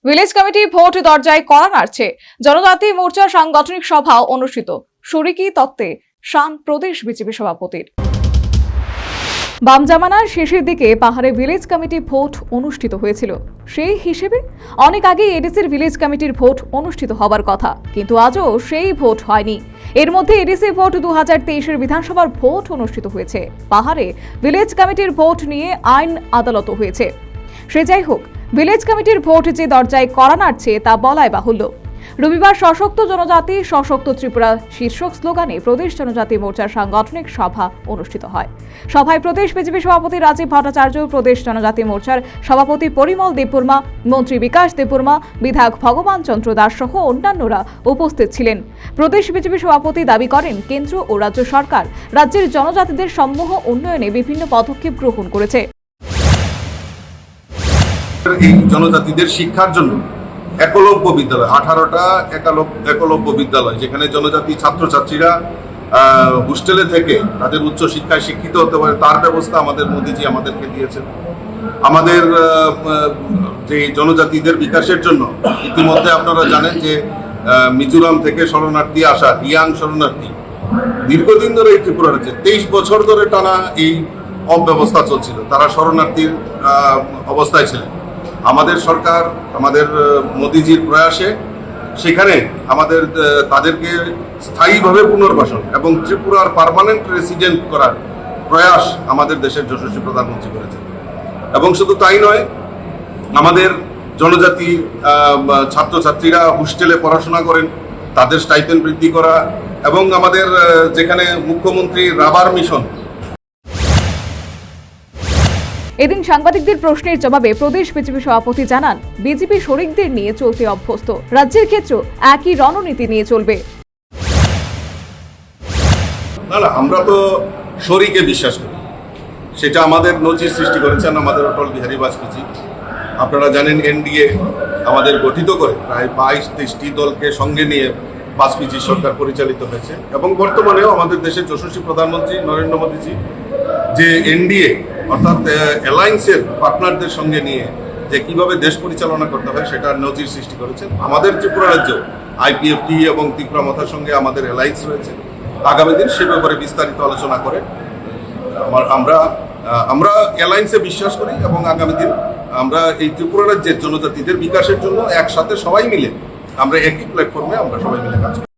Village committee vote দরজায় কড়া নাড়ছে। জনজাতি মোর্চার সাংগঠনিক সভা অনুষ্ঠিত। শরিকি তত্ত্বে শান প্রদেশ বিজেপি সভাপতির। বাম জামানার শেষের দিকে পাহাড়ে ভিলেজ কমিটি ভোট অনুষ্ঠিত হয়েছিল। সেই হিসেবে অনেক আগে এডিসির ভিলেজ কমিটির ভোট অনুষ্ঠিত হবার কথা, কিন্তু আজও সেই ভোট হয়নি। এর মধ্যে এডিসি ভোট 2023-এর বিধানসভার ভোট অনুষ্ঠিত হয়েছে। পাহাড়ে ভিলেজ কমিটির ভোট নিয়ে আইন আদালত হয়েছে। সে যাই হোক, ভিলেজ কমিটির ভোট যে দরজায় কড়া নাড়ছে তা বলাই বাহুল্য। রবিবার সশক্ত জনজাতি সশক্ত ত্রিপুরা শীর্ষক স্লোগানে প্রদেশ জনজাতি মোর্চার সাংগঠনিক সভা অনুষ্ঠিত হয়। সভায় প্রদেশ বিজেপি সভাপতি রাজীব ভট্টাচার্য, প্রদেশ জনজাতি মোর্চার সভাপতি পরিমল দেববর্মা, মন্ত্রী বিকাশ দেববর্মা, বিধায়ক ভগবান চন্দ্র দাস সহ অন্যান্যরা উপস্থিত ছিলেন। প্রদেশ বিজেপি সভাপতি দাবি করেন, কেন্দ্র ও রাজ্য সরকার রাজ্যের জনজাতিদের সমূহ উন্নয়নে বিভিন্ন পদক্ষেপ গ্রহণ করেছে। এই জনজাতিদের শিক্ষার জন্য একলব্য বিদ্যালয়, 18টা একলব্য বিদ্যালয়, যেখানে জনজাতি ছাত্রছাত্রীরা হোস্টেলে থেকে তাদের উচ্চ শিক্ষায় শিক্ষিত হতে পারে, তার ব্যবস্থা আমাদের মোদীজি আমাদেরকে দিয়েছেন। আমাদের যে জনজাতিদের বিকাশের জন্য ইতিমধ্যে আপনারা জানেন যে মিজোরাম থেকে শরণার্থী আসা ইয়াং শরণার্থী দীর্ঘদিন ধরে এই ত্রিপুরা রাজ্যে 23 বছর ধরে টানা এই অব্যবস্থা চলছিল। তারা শরণার্থীর অবস্থায় ছিলেন। আমাদের সরকার, আমাদের মোদিজির প্রয়াসে সেখানে আমাদের তাদেরকে স্থায়ীভাবে পুনর্বাসন এবং ত্রিপুরার পার্মানেন্ট রেসিডেন্ট করার প্রয়াস আমাদের দেশের যশস্বী প্রধানমন্ত্রী করেছেন। এবং শুধু তাই নয়, আমাদের জনজাতি ছাত্রছাত্রীরা হোস্টেলে পড়াশোনা করেন, তাদের স্টাইপেন্ড বৃদ্ধি করা, এবং আমাদের যেখানে মুখ্যমন্ত্রী রাবার মিশন। এদিন সাংবাদিকদের প্রশ্নের জবাবে প্রদেশ বিজেপি সভাপতি জানান, বিজেপি শরিকদের নিয়ে চলতে অভ্যস্ত, রাজ্যের ক্ষেত্রেও একই রণনীতি নিয়ে চলবে। না, আমরা তো শরিকে বিশ্বাস করি। সেটা আমাদের নজির সৃষ্টি করেছেন আমাদের অটল বিহারী বাজপেয়ী। আপনারা জানেন, এনডিএ আমাদের গঠিত করে প্রায় 22-23টি দলকে সঙ্গে নিয়ে বাজপেয়ী সরকার পরিচালিত হয়েছে। এবং বর্তমানেও আমাদের দেশের যশস্বী প্রধানমন্ত্রী নরেন্দ্র মোদীজি যে এনডিএ অর্থাৎ অ্যালায়েন্সের পার্টনারদের সঙ্গে নিয়ে যে কিভাবে দেশ পরিচালনা করতে হয় সেটার নজির সৃষ্টি করেছেন। আমাদের ত্রিপুরা রাজ্য আইপিএফটি এবং ত্রিপুরা মথার সঙ্গে আমাদের অ্যালায়েন্স রয়েছে। আগামী দিন সে ব্যাপারে বিস্তারিত আলোচনা করে আমরা অ্যালায়েন্সে বিশ্বাস করি, এবং আগামী দিন আমরা এই ত্রিপুরা রাজ্যের জনজাতিদের বিকাশের জন্য একসাথে সবাই মিলে আমরা একই প্ল্যাটফর্মে আমরা সবাই মিলে কাজ করি।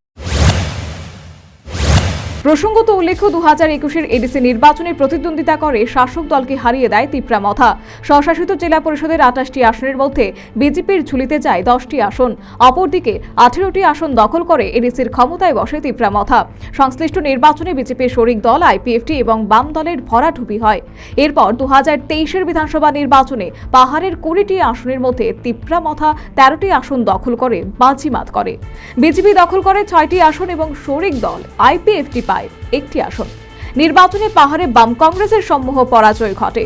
প্রসঙ্গত উল্লেখ্য, 2021-এর এডিসি নির্বাচনে প্রতিদ্বন্দ্বিতা করে শাসক দলকে হারিয়ে দেয় ত্রিপুরা মথা। স্বশাসিত জেলা পরিষদের 28টি আসনের মধ্যে বিজেপির ঝুলিতে যায় 10টি আসন। অপরদিকে 18টি আসন দখল করে এডিসির ক্ষমতায় বসে ত্রিপুরা মথা। সংশ্লিষ্ট নির্বাচনে বিজেপির শরিক দল আইপিএফটি এবং বাম দলের ভরাডুবি হয়। এরপর 2023-এর বিধানসভা নির্বাচনে পাহাড়ের 20টি আসনের মধ্যে ত্রিপুরা মথা 13টি আসন দখল করে বাজিমাত করে। বিজেপি দখল করে 6টি আসন এবং শরিক দল আইপিএফটি একটি আসন। নির্বাচনে পাহাড়ে বাম কংগ্রেসের সমূহ পরাজয় ঘটে।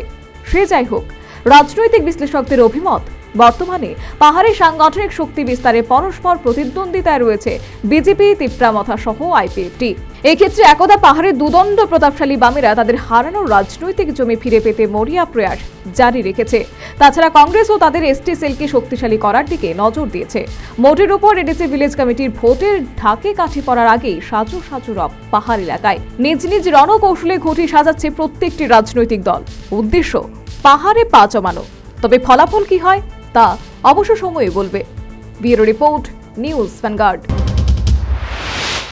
সে যাই হোক, রাজনৈতিক বিশ্লেষকদের অভিমত, বর্তমানে পাহাড়ে সাংগঠনিক শক্তি বিস্তারে পরস্পর প্রতিদ্বন্দ্বিতায় রয়েছে বিজেপি, ত্রিপুরা মথা সহ আইপিএফটি। এক্ষেত্রে একদা পাহাড়ের দুদণ্ড প্রতাপশালী বামেরা তাদের হারানোর রাজনৈতিক জমি ফিরে পেতে মরিয়া প্রয়াস জারি রেখেছে। তাছাড়া কংগ্রেসও তাদের এসটি সেলকে শক্তিশালী করার দিকে নজর দিয়েছে। মোটের উপর এডিসি ভিলেজ কমিটির ভোটের ঢাকে কাঠি পড়ার আগেই সাজু সাজু রব পাহাড় এলাকায় নিজ নিজ রণকৌশলে ঘটি সাজাচ্ছে প্রত্যেকটি রাজনৈতিক দল। উদ্দেশ্য পাহাড়ে পা জমানো। তবে ফলাফল কি হয় তা অবশ্য সময় বলবে। Bureau report, news vanguard.